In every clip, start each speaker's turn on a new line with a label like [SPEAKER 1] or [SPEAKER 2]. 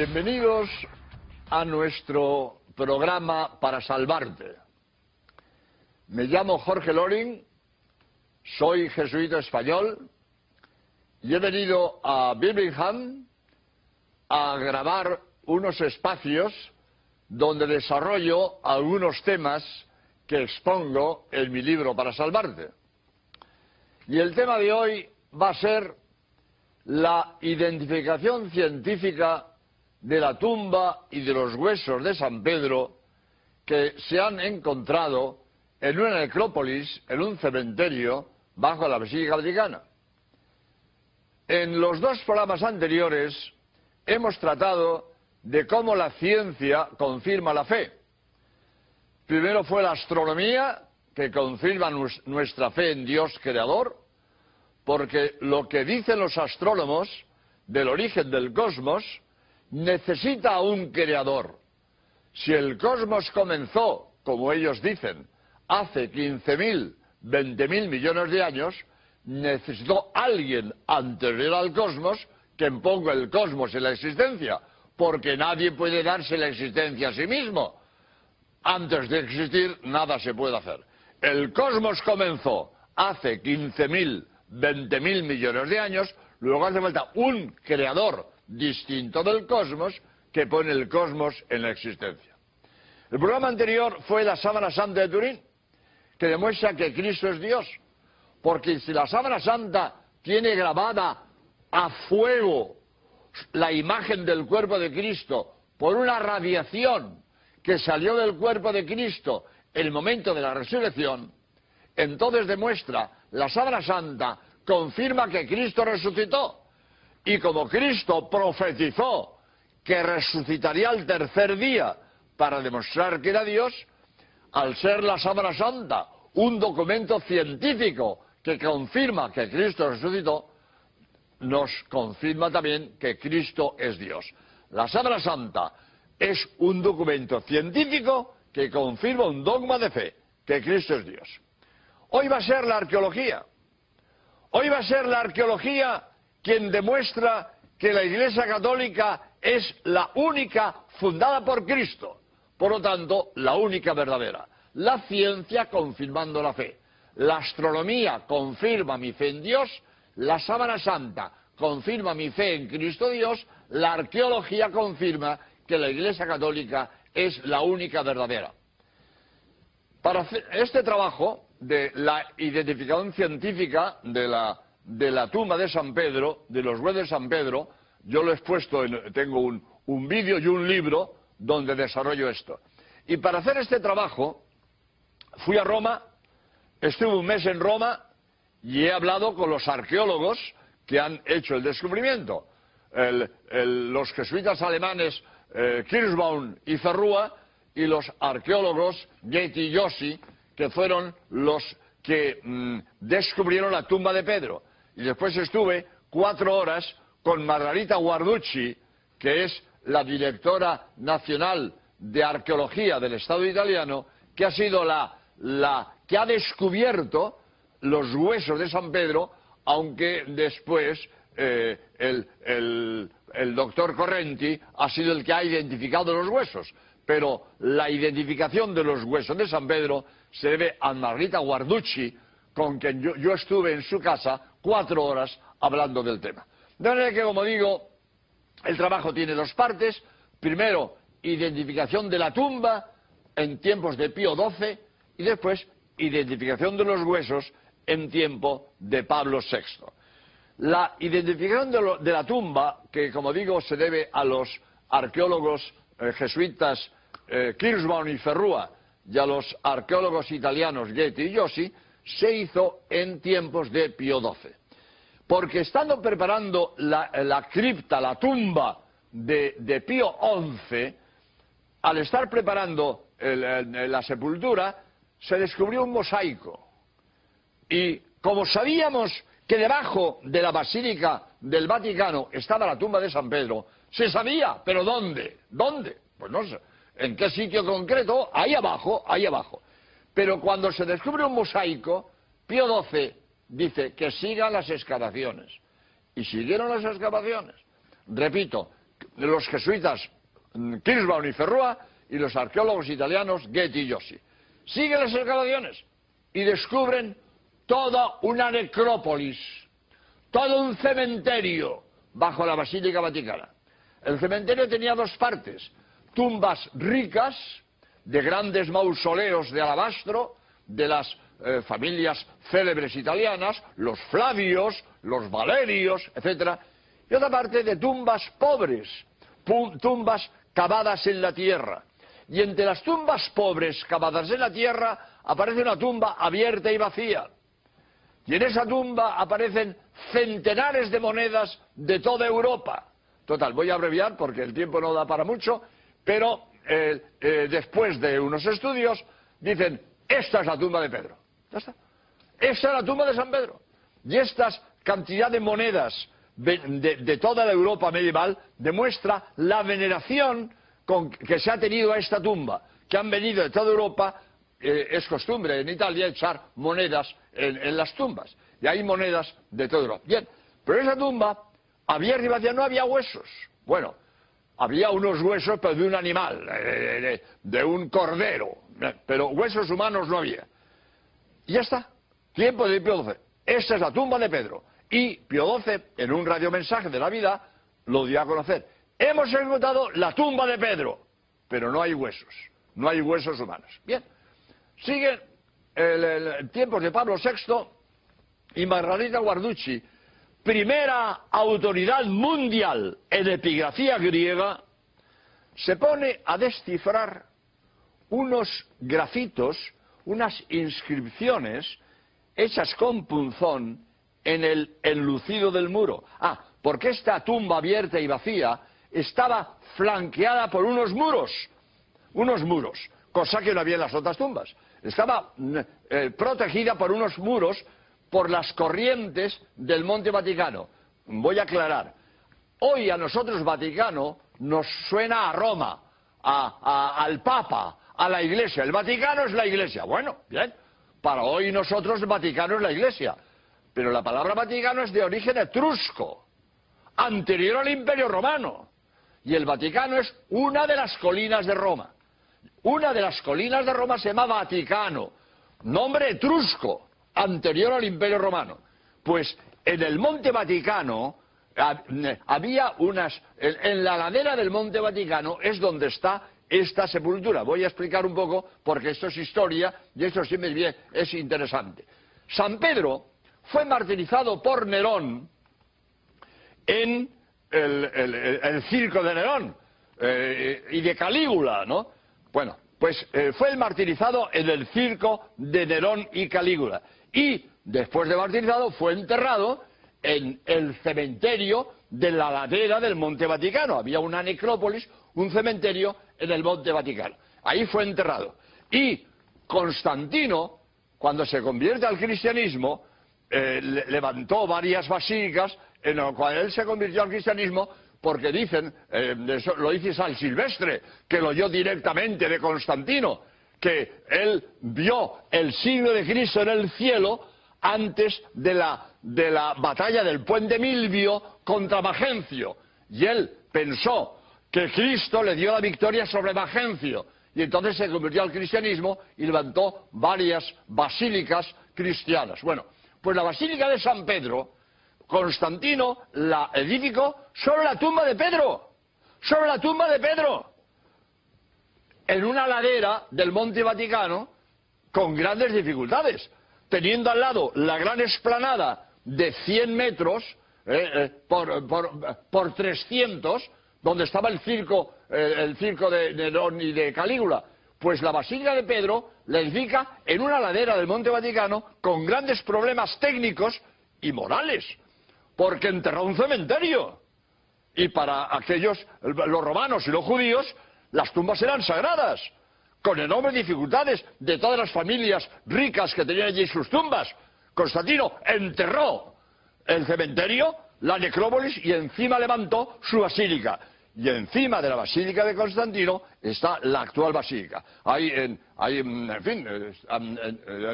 [SPEAKER 1] Bienvenidos a nuestro programa Para Salvarte. Me llamo Jorge Loring, soy jesuita español y he venido a Birmingham a grabar unos espacios donde desarrollo algunos temas que expongo en mi libro Para Salvarte. Y el tema de hoy va a ser la identificación científica de la tumba y de los huesos de San Pedro que se han encontrado en una necrópolis, en un cementerio, bajo la Basílica Vaticana. En los dos programas anteriores hemos tratado de cómo la ciencia confirma la fe. Primero fue la astronomía, que confirma nuestra fe en Dios creador, porque lo que dicen los astrónomos del origen del cosmos necesita a un creador. Si el cosmos comenzó, como ellos dicen, hace 15.000, 20.000 millones de años, necesitó alguien anterior al cosmos que ponga el cosmos en la existencia, porque nadie puede darse la existencia a sí mismo. Antes de existir, nada se puede hacer. El cosmos comenzó hace 15.000, 20.000 millones de años, luego hace falta un creador distinto del cosmos que pone el cosmos en la existencia. El programa anterior fue la Sábana Santa de Turín, que demuestra que Cristo es Dios, porque si la Sábana Santa tiene grabada a fuego la imagen del cuerpo de Cristo por una radiación que salió del cuerpo de Cristo en el momento de la resurrección, entonces demuestra, la Sábana Santa confirma que Cristo resucitó. Y como Cristo profetizó que resucitaría al tercer día para demostrar que era Dios, al ser la Sábana Santa un documento científico que confirma que Cristo resucitó, nos confirma también que Cristo es Dios. La Sábana Santa es un documento científico que confirma un dogma de fe, que Cristo es Dios. Hoy va a ser la arqueología. Hoy va a ser la arqueología quien demuestra que la Iglesia Católica es la única fundada por Cristo, por lo tanto, la única verdadera. La ciencia confirmando la fe. La astronomía confirma mi fe en Dios, la Sábana Santa confirma mi fe en Cristo Dios, la arqueología confirma que la Iglesia Católica es la única verdadera. Para hacer este trabajo de la identificación científica de la tumba de San Pedro, de los huesos de San Pedro, yo lo he expuesto, tengo un vídeo y un libro donde desarrollo esto. Y para hacer este trabajo fui a Roma, estuve un mes en Roma y he hablado con los arqueólogos que han hecho el descubrimiento. Los jesuitas alemanes Kirschbaum y Ferrua, y los arqueólogos Getty y Yossi, que fueron los que descubrieron la tumba de Pedro. Y después estuve 4 horas con Margarita Guarducci, que es la directora nacional de arqueología del Estado italiano, que ha sido la que ha descubierto los huesos de San Pedro, aunque después el doctor Correnti ha sido el que ha identificado los huesos. Pero la identificación de los huesos de San Pedro se debe a Margarita Guarducci, con quien yo estuve en su casa 4 horas hablando del tema. De manera que, como digo, el trabajo tiene 2 partes. Primero, identificación de la tumba en tiempos de Pío XII y después identificación de los huesos en tiempo de Pablo VI. La identificación de la tumba, que como digo se debe a los arqueólogos jesuitas Kirschbaum y Ferrua y a los arqueólogos italianos Getty y Yossi, se hizo en tiempos de Pío XII. Porque estando preparando la cripta, la tumba de Pío XI, al estar preparando la sepultura, se descubrió un mosaico. Y como sabíamos que debajo de la Basílica del Vaticano estaba la tumba de San Pedro, se sabía, pero ¿dónde? ¿Dónde? Pues no sé. ¿En qué sitio concreto? Ahí abajo, ahí abajo. Pero cuando se descubre un mosaico, Pío XII dice que sigan las excavaciones. Y siguieron las excavaciones. Repito, los jesuitas Kirschbaum y Ferrua y los arqueólogos italianos Getty y Yossi. Siguen las excavaciones y descubren toda una necrópolis, todo un cementerio bajo la Basílica Vaticana. El cementerio tenía dos partes: tumbas ricas de grandes mausoleos de alabastro de las familias célebres italianas, los Flavios, los Valerios, etc. Y otra parte de tumbas pobres, tumbas cavadas en la tierra. Y entre las tumbas pobres cavadas en la tierra aparece una tumba abierta y vacía. Y en esa tumba aparecen centenares de monedas de toda Europa. Total, voy a abreviar porque el tiempo no da para mucho, pero después de unos estudios dicen: esta es la tumba de Pedro. Ya está. Esta es la tumba de San Pedro. Y esta cantidad de monedas de toda la Europa medieval demuestra la veneración que se ha tenido a esta tumba, que han venido de toda Europa. Es costumbre en Italia echar monedas en las tumbas, y hay monedas de toda Europa. Bien, pero esa tumba abierta y vacía, no había huesos. Bueno, había unos huesos, pero de un animal, de un cordero, pero huesos humanos no había. Y ya está, tiempo de Pío XII. Esta es la tumba de Pedro. Y Pío XII, en un radiomensaje de Navidad, lo dio a conocer: hemos encontrado la tumba de Pedro, pero no hay huesos humanos. Bien, siguen tiempos de Pablo VI y Margarita Guarducci, primera autoridad mundial en epigrafía griega, se pone a descifrar unos grafitos, unas inscripciones hechas con punzón en el enlucido del muro. Porque esta tumba abierta y vacía estaba flanqueada por unos muros, cosa que no había en las otras tumbas. Estaba protegida por unos muros por las corrientes del Monte Vaticano. Voy a aclarar. Hoy a nosotros Vaticano nos suena a Roma, al Papa, a la Iglesia. El Vaticano es la Iglesia. Bueno, bien. Para hoy nosotros el Vaticano es la Iglesia. Pero la palabra Vaticano es de origen etrusco, anterior al Imperio Romano. Y el Vaticano es una de las colinas de Roma. Una de las colinas de Roma se llama Vaticano, nombre etrusco, anterior al Imperio Romano. Pues en el Monte Vaticano había en la ladera del Monte Vaticano es donde está esta sepultura. Voy a explicar un poco porque esto es historia y esto siempre es interesante. San Pedro fue martirizado por Nerón en el circo de Nerón y de Calígula, ¿no? Bueno, pues fue el martirizado en el circo de Nerón y Calígula. Y después de martirizado fue enterrado en el cementerio de la ladera del Monte Vaticano. Había una necrópolis, un cementerio en el Monte Vaticano. Ahí fue enterrado. Y Constantino, cuando se convierte al cristianismo, levantó varias basílicas en las cuales él se convirtió al cristianismo, porque dicen, lo dice San Silvestre, que lo oyó directamente de Constantino, que él vio el signo de Cristo en el cielo antes de la batalla del puente Milvio contra Magencio. Y él pensó que Cristo le dio la victoria sobre Magencio. Y entonces se convirtió al cristianismo y levantó varias basílicas cristianas. Bueno, pues la Basílica de San Pedro, Constantino la edificó sobre la tumba de Pedro. Sobre la tumba de Pedro. En una ladera del Monte Vaticano con grandes dificultades. Teniendo al lado la gran explanada de 100 metros por 300, donde estaba el circo de Nerón y de Calígula. Pues la Basílica de Pedro la edifica en una ladera del Monte Vaticano con grandes problemas técnicos y morales, porque enterró un cementerio. Y para los romanos y los judíos, las tumbas eran sagradas, con enormes dificultades de todas las familias ricas que tenían allí sus tumbas. Constantino enterró el cementerio, la necrópolis, y encima levantó su basílica. Y encima de la basílica de Constantino está la actual basílica. En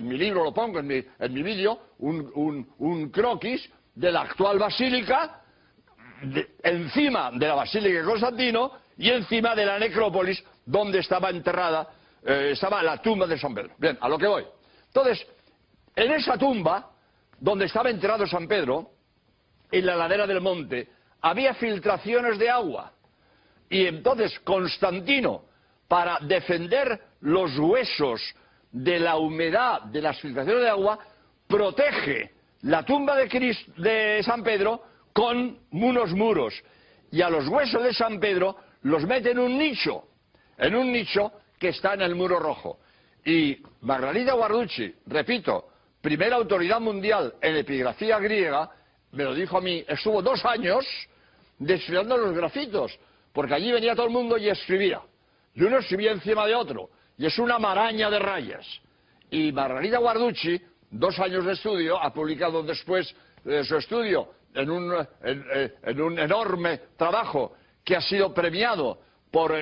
[SPEAKER 1] mi libro lo pongo, en mi vídeo, un croquis de la actual basílica, encima de la Basílica de Constantino y encima de la necrópolis donde estaba enterrada, estaba la tumba de San Pedro. Bien, a lo que voy. Entonces, en esa tumba, donde estaba enterrado San Pedro, en la ladera del monte, había filtraciones de agua. Y entonces Constantino, para defender los huesos de la humedad de las filtraciones de agua, protege la tumba de San Pedro con unos muros. Y a los huesos de San Pedro los mete en un nicho que está en el muro rojo. Y Margarita Guarducci, repito, primera autoridad mundial en epigrafía griega, me lo dijo a mí, estuvo 2 años desfilando los grafitos, porque allí venía todo el mundo y escribía. Y uno escribía encima de otro, y es una maraña de rayas. Y Margarita Guarducci, 2 años de estudio, ha publicado después su estudio en un enorme trabajo que ha sido premiado por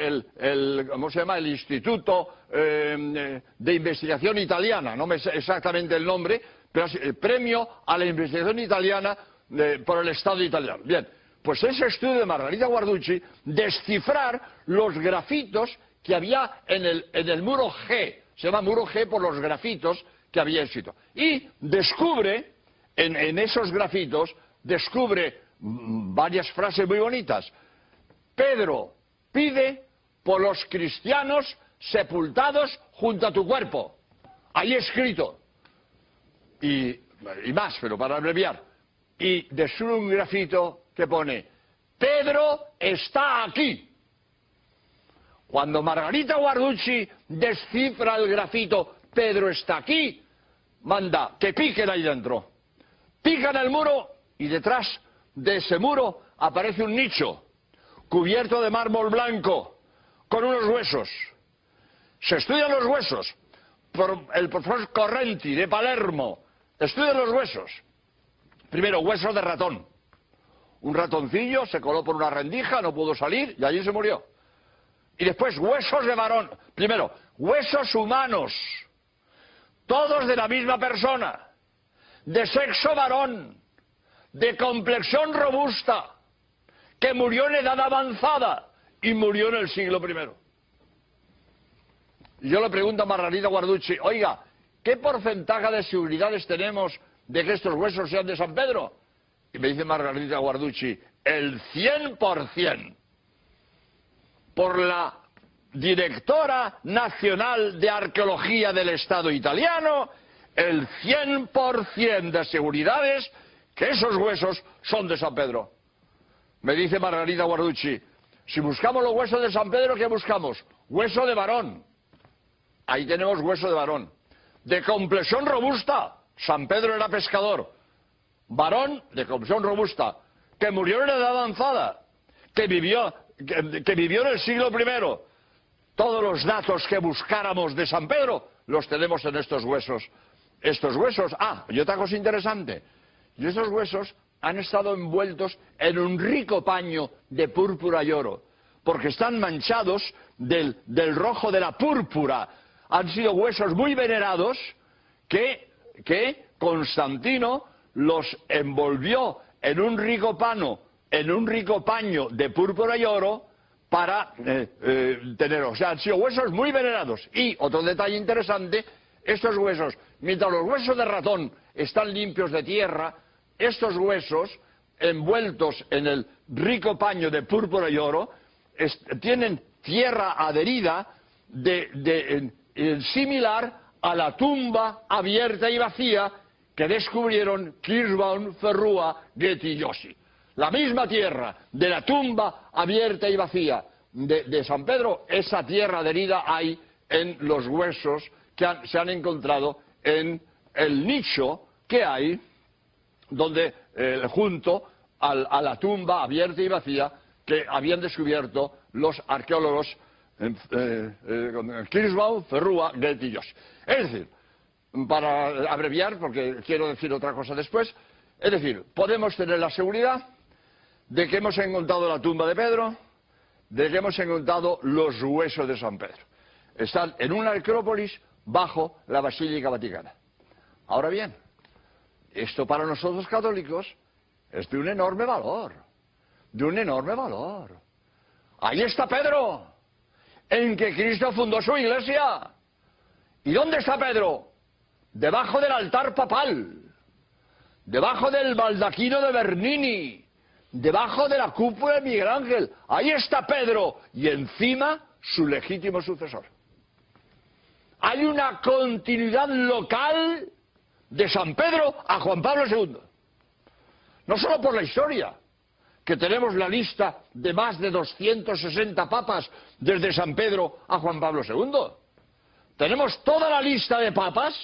[SPEAKER 1] ¿cómo se llama? El Instituto de Investigación Italiana, no me sé exactamente el nombre, pero es el premio a la investigación italiana por el Estado italiano. Bien, pues ese estudio de Margarita Guarducci, descifrar los grafitos que había en el muro G, se llama muro G por los grafitos que había escrito. Y descubre, en esos grafitos, descubre varias frases muy bonitas. Pedro pide por los cristianos sepultados junto a tu cuerpo. Ahí escrito. Y más, pero para abreviar. Y descubre un grafito que pone, Pedro está aquí. Cuando Margarita Guarducci descifra el grafito, Pedro está aquí, manda que piquen ahí dentro. Pican el muro y detrás de ese muro aparece un nicho cubierto de mármol blanco, con unos huesos. Se estudian los huesos. El profesor Correnti, de Palermo, estudia los huesos. Primero, huesos de ratón. Un ratoncillo se coló por una rendija, no pudo salir y allí se murió. Y después, huesos de varón. Primero, huesos humanos. Todos de la misma persona. De sexo varón. De complexión robusta. Que murió en edad avanzada y murió en el siglo I. Y yo le pregunto a Margarita Guarducci, oiga, ¿qué porcentaje de seguridades tenemos de que estos huesos sean de San Pedro? Y me dice Margarita Guarducci, el 100%. Por la directora nacional de arqueología del Estado italiano, el 100% de seguridades que esos huesos son de San Pedro. Me dice Margarita Guarducci, si buscamos los huesos de San Pedro, ¿qué buscamos? Hueso de varón. Ahí tenemos hueso de varón. De complexión robusta. San Pedro era pescador. Varón de complexión robusta. Que murió en edad avanzada. Que vivió en el siglo I. Todos los datos que buscáramos de San Pedro los tenemos en estos huesos. Estos huesos. Ah, y otra cosa interesante. Y estos huesos han estado envueltos en un rico paño de púrpura y oro, porque están manchados del rojo de la púrpura. Han sido huesos muy venerados que Constantino los envolvió en un rico paño de púrpura y oro para tenerlos. O sea, han sido huesos muy venerados. Y otro detalle interesante, estos huesos, mientras los huesos de ratón están limpios de tierra, estos huesos, envueltos en el rico paño de púrpura y oro, tienen tierra adherida similar a la tumba abierta y vacía que descubrieron Kirschbaum, Ferrua, Goethe y Joshi. La misma tierra de la tumba abierta y vacía de San Pedro, esa tierra adherida hay en los huesos que se han encontrado en el nicho que hay donde junto a la tumba abierta y vacía que habían descubierto los arqueólogos Kirschbaum, Ferrua, Goethe y Joshi. Es decir, para abreviar, porque quiero decir otra cosa después, es decir, podemos tener la seguridad de que hemos encontrado la tumba de Pedro, de que hemos encontrado los huesos de San Pedro. Están en una necrópolis bajo la Basílica Vaticana. Ahora bien, esto para nosotros católicos es de un enorme valor, de un enorme valor. Ahí está Pedro, en que Cristo fundó su iglesia. ¿Y dónde está Pedro? Debajo del altar papal, debajo del baldaquino de Bernini, debajo de la cúpula de Miguel Ángel. Ahí está Pedro y encima su legítimo sucesor. Hay una continuidad local de San Pedro a Juan Pablo II. No solo por la historia, que tenemos la lista de más de 260 papas desde San Pedro a Juan Pablo II. Tenemos toda la lista de papas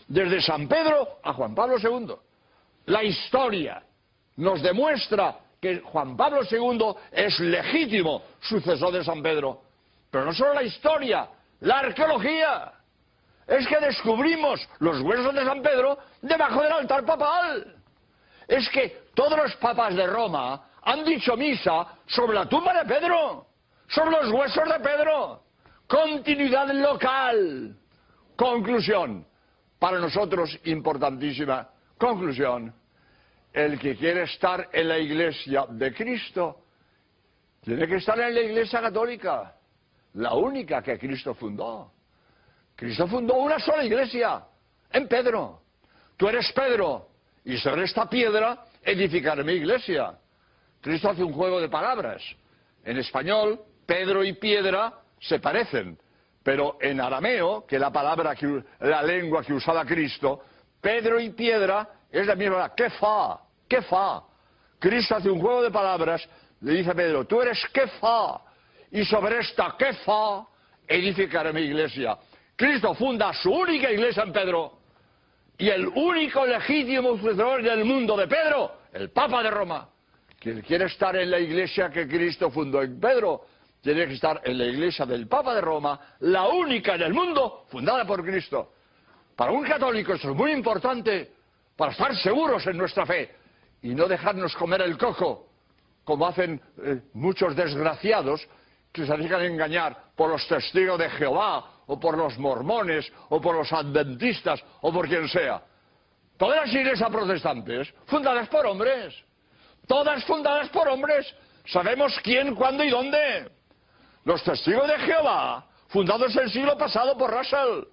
[SPEAKER 1] desde San Pedro a Juan Pablo II. La historia nos demuestra que Juan Pablo II es legítimo sucesor de San Pedro. Pero no solo la historia, la arqueología. Es que descubrimos los huesos de San Pedro debajo del altar papal. Es que todos los papas de Roma han dicho misa sobre la tumba de Pedro, sobre los huesos de Pedro. Continuidad local. Conclusión. Para nosotros importantísima. Conclusión. El que quiere estar en la iglesia de Cristo tiene que estar en la iglesia católica, la única que Cristo fundó. Cristo fundó una sola iglesia, en Pedro. Tú eres Pedro, y sobre esta piedra edificaré mi iglesia. Cristo hace un juego de palabras. En español, Pedro y piedra se parecen, pero en arameo, que es la lengua que usaba Cristo, Pedro y piedra es la misma. Kefa, Kefa. Cristo hace un juego de palabras, le dice a Pedro, tú eres Kefa, y sobre esta Kefa edificaré mi iglesia. Cristo funda su única iglesia en Pedro, y el único legítimo sucesor del mundo de Pedro, el Papa de Roma. Quien quiere estar en la iglesia que Cristo fundó en Pedro, tiene que estar en la iglesia del Papa de Roma, la única en el mundo fundada por Cristo. Para un católico esto es muy importante, para estar seguros en nuestra fe y no dejarnos comer el coco, como hacen muchos desgraciados que se dejan engañar por los testigos de Jehová, o por los mormones, o por los adventistas, o por quien sea. Todas las iglesias protestantes, fundadas por hombres, todas fundadas por hombres, sabemos quién, cuándo y dónde. Los testigos de Jehová, fundados el siglo pasado por Russell.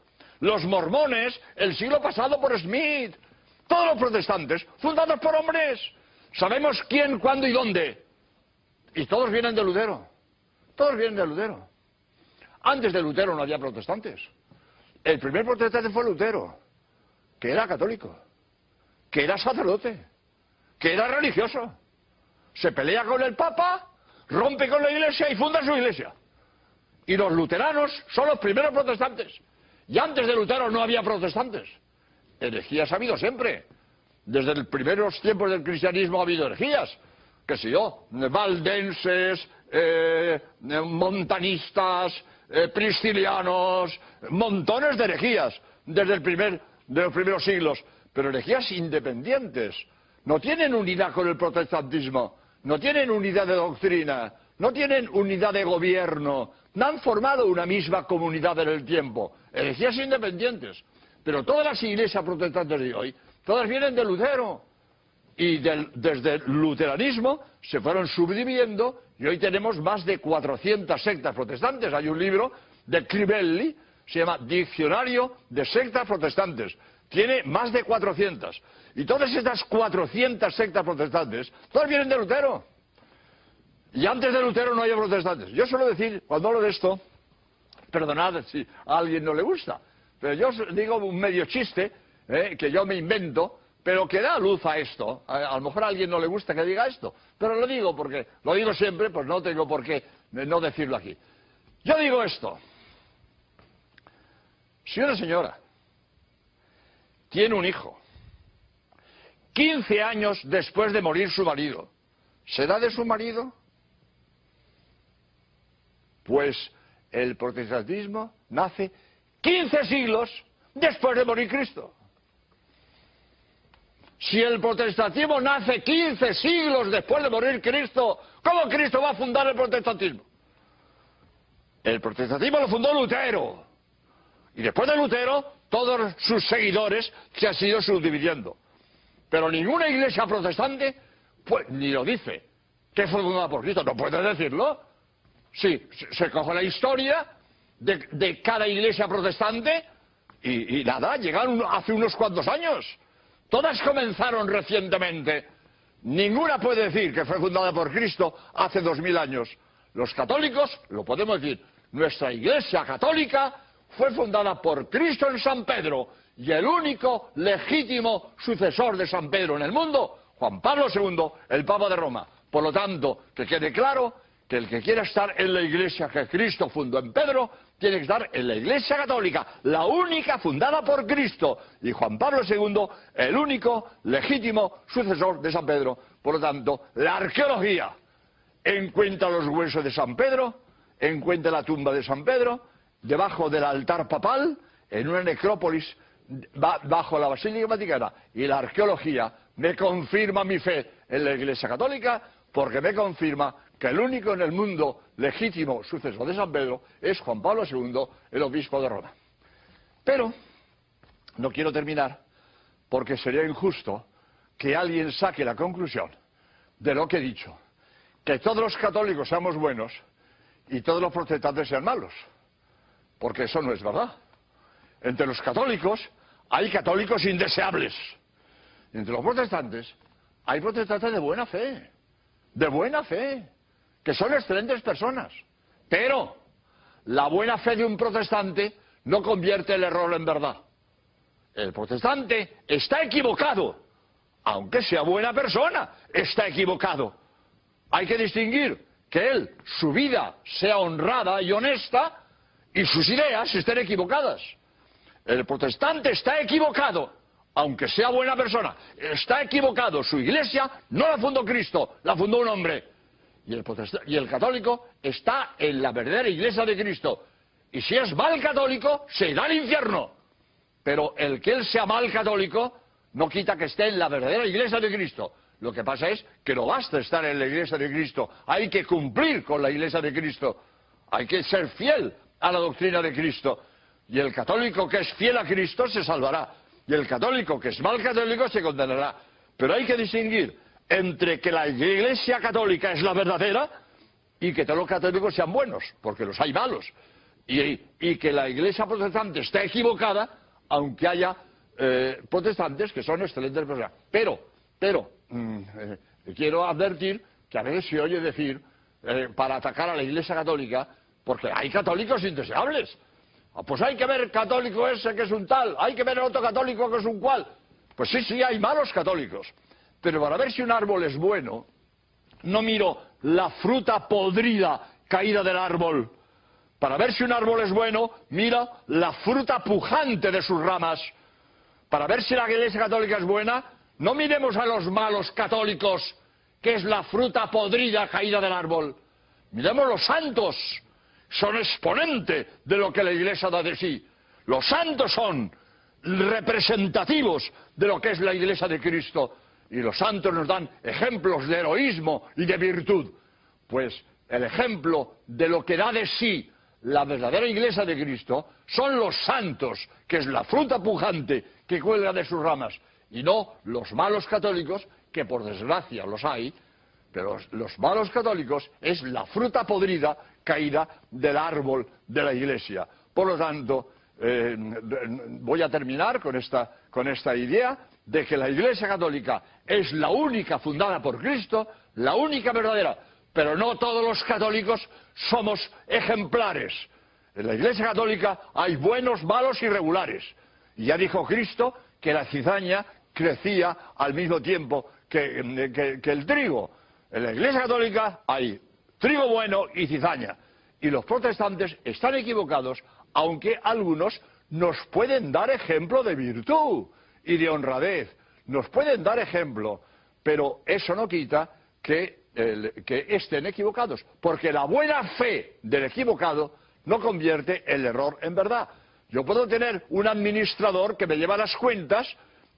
[SPEAKER 1] Los mormones, el siglo pasado por Smith. Todos los protestantes, fundados por hombres. Sabemos quién, cuándo y dónde. Y todos vienen de Lutero. Todos vienen de Lutero. Antes de Lutero no había protestantes. El primer protestante fue Lutero, que era católico, que era sacerdote, que era religioso. Se pelea con el Papa, rompe con la iglesia y funda su iglesia. Y los luteranos son los primeros protestantes. Y antes de Lutero no había protestantes. Herejías ha habido siempre. Desde los primeros tiempos del cristianismo ha habido herejías. Qué sé yo, valdenses, montanistas, priscilianos, montones de herejías desde de los primeros siglos. Pero herejías independientes. No tienen unidad con el protestantismo. No tienen unidad de doctrina. No tienen unidad de gobierno. No han formado una misma comunidad en el tiempo. Herejías independientes. Pero todas las iglesias protestantes de hoy, todas vienen de Lutero. Y desde el luteranismo se fueron subdividiendo y hoy tenemos más de 400 sectas protestantes. Hay un libro de Crivelli, se llama Diccionario de Sectas Protestantes. Tiene más de 400. Y todas estas 400 sectas protestantes, todas vienen de Lutero. Y antes de Lutero no había protestantes. Yo suelo decir, cuando hablo de esto, perdonad si a alguien no le gusta, pero yo digo un medio chiste, que yo me invento, pero que da luz a esto. A lo mejor a alguien no le gusta que diga esto, pero lo digo porque lo digo siempre, pues no tengo por qué no decirlo aquí. Yo digo esto. Si una señora tiene un hijo 15 años después de morir su marido, ¿será de su marido? Pues el protestantismo nace 15 siglos después de morir Cristo. Si el protestantismo nace 15 siglos después de morir Cristo, ¿cómo Cristo va a fundar el protestantismo? El protestantismo lo fundó Lutero. Y después de Lutero, todos sus seguidores se han ido subdividiendo. Pero ninguna iglesia protestante, pues, ni lo dice, que fue fundada por Cristo. No puedes decirlo. Sí, se coge la historia de cada iglesia protestante y nada, llegaron hace unos cuantos años. Todas comenzaron recientemente. Ninguna puede decir que fue fundada por Cristo hace 2000 años. Los católicos, lo podemos decir, nuestra Iglesia católica fue fundada por Cristo en San Pedro y el único legítimo sucesor de San Pedro en el mundo, Juan Pablo II, el Papa de Roma. Por lo tanto, que quede claro que el que quiera estar en la Iglesia que Cristo fundó en Pedro, tiene que estar en la Iglesia católica, la única fundada por Cristo, y Juan Pablo II, el único legítimo sucesor de San Pedro. Por lo tanto, la arqueología encuentra los huesos de San Pedro, encuentra la tumba de San Pedro, debajo del altar papal, en una necrópolis bajo la Basílica Vaticana, y la arqueología me confirma mi fe en la Iglesia católica, porque me confirma que el único en el mundo legítimo sucesor de San Pedro es Juan Pablo II, el obispo de Roma. Pero no quiero terminar porque sería injusto que alguien saque la conclusión de lo que he dicho, que todos los católicos seamos buenos y todos los protestantes sean malos, porque eso no es verdad. Entre los católicos hay católicos indeseables, y entre los protestantes hay protestantes de buena fe, que son excelentes personas. Pero la buena fe de un protestante no convierte el error en verdad. El protestante está equivocado, aunque sea buena persona, está equivocado. Hay que distinguir que su vida sea honrada y honesta y sus ideas estén equivocadas. El protestante está equivocado, aunque sea buena persona, está equivocado. Su iglesia no la fundó Cristo, la fundó un hombre. Y el católico está en la verdadera iglesia de Cristo. Y si es mal católico, se irá al infierno. Pero el que él sea mal católico no quita que esté en la verdadera iglesia de Cristo. Lo que pasa es que no basta estar en la iglesia de Cristo, hay que cumplir con la iglesia de Cristo. Hay que ser fiel a la doctrina de Cristo. Y el católico que es fiel a Cristo se salvará. Y el católico que es mal católico se condenará. Pero hay que distinguir entre que la Iglesia católica es la verdadera y que todos los católicos sean buenos, porque los hay malos. Y que la Iglesia protestante está equivocada, aunque haya protestantes que son excelentes personas. Pero quiero advertir que a veces se oye decir, para atacar a la Iglesia católica, porque hay católicos indeseables. Pues hay que ver católico ese que es un tal, hay que ver el otro católico que es un cual. Pues sí, hay malos católicos. Pero para ver si un árbol es bueno, no miro la fruta podrida caída del árbol. Para ver si un árbol es bueno, miro la fruta pujante de sus ramas. Para ver si la Iglesia católica es buena, no miremos a los malos católicos, que es la fruta podrida caída del árbol. Miremos los santos, son exponente de lo que la Iglesia da de sí. Los santos son representativos de lo que es la Iglesia de Cristo. Y los santos nos dan ejemplos de heroísmo y de virtud. Pues el ejemplo de lo que da de sí la verdadera Iglesia de Cristo son los santos, que es la fruta pujante que cuelga de sus ramas, y no los malos católicos, que por desgracia los hay, pero los malos católicos es la fruta podrida caída del árbol de la Iglesia. Por lo tanto, voy a terminar con esta idea de que la Iglesia católica es la única fundada por Cristo, la única verdadera, pero no todos los católicos somos ejemplares. En la Iglesia católica hay buenos, malos y regulares. Y ya dijo Cristo que la cizaña crecía al mismo tiempo que el trigo. En la Iglesia católica hay trigo bueno y cizaña. Y los protestantes están equivocados, aunque algunos nos pueden dar ejemplo de virtud y de honradez. Nos pueden dar ejemplo, pero eso no quita que estén equivocados, porque la buena fe del equivocado no convierte el error en verdad. Yo puedo tener un administrador que me lleva las cuentas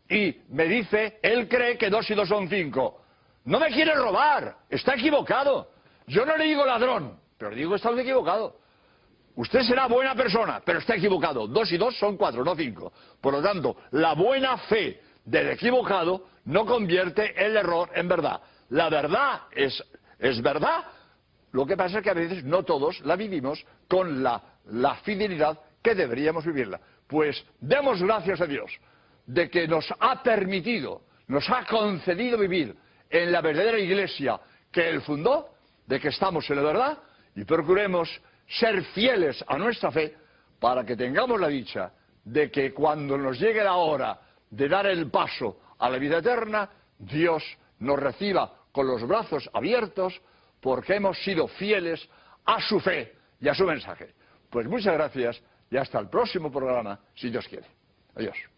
[SPEAKER 1] y me dice, él cree que 2 y 2 son 5. No me quiere robar, está equivocado. Yo no le digo ladrón, pero le digo está equivocado. Usted será buena persona, pero está equivocado. 2 y 2 son 4, no 5. Por lo tanto, la buena fe del equivocado no convierte el error en verdad. La verdad es Es verdad. Lo que pasa es que a veces no todos la vivimos con la fidelidad que deberíamos vivirla. Pues demos gracias a Dios de que nos ha permitido, nos ha concedido vivir en la verdadera iglesia que Él fundó, de que estamos en la verdad, y procuremos ser fieles a nuestra fe para que tengamos la dicha de que cuando nos llegue la hora de dar el paso a la vida eterna, Dios nos reciba con los brazos abiertos porque hemos sido fieles a su fe y a su mensaje. Pues muchas gracias y hasta el próximo programa, si Dios quiere. Adiós.